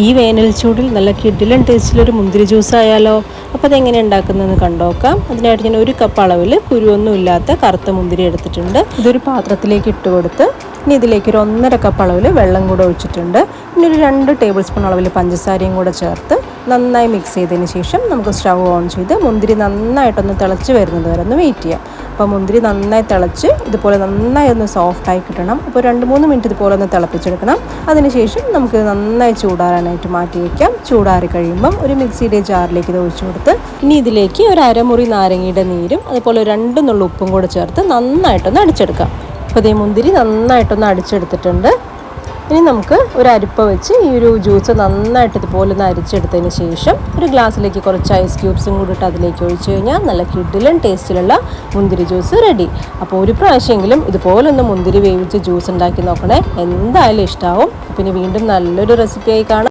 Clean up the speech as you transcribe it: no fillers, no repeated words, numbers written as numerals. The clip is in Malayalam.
ഈ വേനൽ ചൂടിൽ നല്ല കിഡിലൻ ടേസ്റ്റിലൊരു മുന്തിരി ജ്യൂസ് ആയാലോ. അപ്പോൾ അതെങ്ങനെ ഉണ്ടാക്കുന്നതെന്ന് കണ്ടോക്കാം. അതിനായിട്ട് ഞാൻ 1 കപ്പ് അളവിൽ കുരുവൊന്നും ഇല്ലാത്ത കറുത്ത മുന്തിരി എടുത്തിട്ടുണ്ട്. ഇതൊരു പാത്രത്തിലേക്ക് ഇട്ട് കൊടുത്ത് ഇനി ഇതിലേക്ക് ഒരു 1.5 കപ്പ് അളവിൽ വെള്ളം കൂടെ ഒഴിച്ചിട്ടുണ്ട്. ഇനി ഒരു 2 ടേബിൾ സ്പൂൺ അളവിൽ പഞ്ചസാരയും കൂടെ ചേർത്ത് നന്നായി മിക്സ് ചെയ്തതിന് ശേഷം നമുക്ക് സ്റ്റൗ ഓൺ ചെയ്ത് മുന്തിരി നന്നായിട്ടൊന്ന് തിളച്ച് വരുന്നത് വരെ ഒന്ന് വെയിറ്റ് ചെയ്യാം. അപ്പോൾ മുന്തിരി നന്നായി തിളച്ച് ഇതുപോലെ നന്നായി ഒന്ന് സോഫ്റ്റായി കിട്ടണം. അപ്പോൾ 2-3 മിനിറ്റ് ഇതുപോലെ ഒന്ന് തിളപ്പിച്ചെടുക്കണം. അതിനുശേഷം നമുക്ക് നന്നായി ചൂടാറാനായിട്ട് മാറ്റി വയ്ക്കാം. ചൂടാറി കഴിയുമ്പം ഒരു മിക്സിയുടെ ജാറിലേക്ക് ഇത് ഒഴിച്ചു കൊടുത്ത് ഇനി ഇതിലേക്ക് ഒരു അരമുറി നാരങ്ങയുടെ നീരും അതുപോലെ 2 നുള്ളു ഉപ്പും കൂടെ ചേർത്ത് നന്നായിട്ടൊന്ന് അടിച്ചെടുക്കാം. അപ്പോൾ ഇതേ മുന്തിരി നന്നായിട്ടൊന്ന് അടിച്ചെടുത്തിട്ടുണ്ട്. ഇനി നമുക്ക് ഒരു അരിപ്പ വെച്ച് ഈ ഒരു ജ്യൂസ് നന്നായിട്ട് ഇതുപോലെ ഒന്ന് അരിച്ചെടുത്തതിന് ശേഷം ഒരു ഗ്ലാസ്സിലേക്ക് കുറച്ച് ഐസ് ക്യൂബ്സും കൂടി ഇട്ട് അതിലേക്ക് ഒഴിച്ച് കഴിഞ്ഞാൽ നല്ല കിഡിലൻ ടേസ്റ്റിലുള്ള മുന്തിരി ജ്യൂസ് റെഡി. അപ്പോൾ ഒരു പ്രാവശ്യമെങ്കിലും ഇതുപോലെ ഒന്ന് മുന്തിരി വേവിച്ച് ജ്യൂസ് ഉണ്ടാക്കി നോക്കണേ, എന്തായാലും ഇഷ്ടമാവും. പിന്നെ വീണ്ടും നല്ലൊരു റെസിപ്പിയായി കാണാം.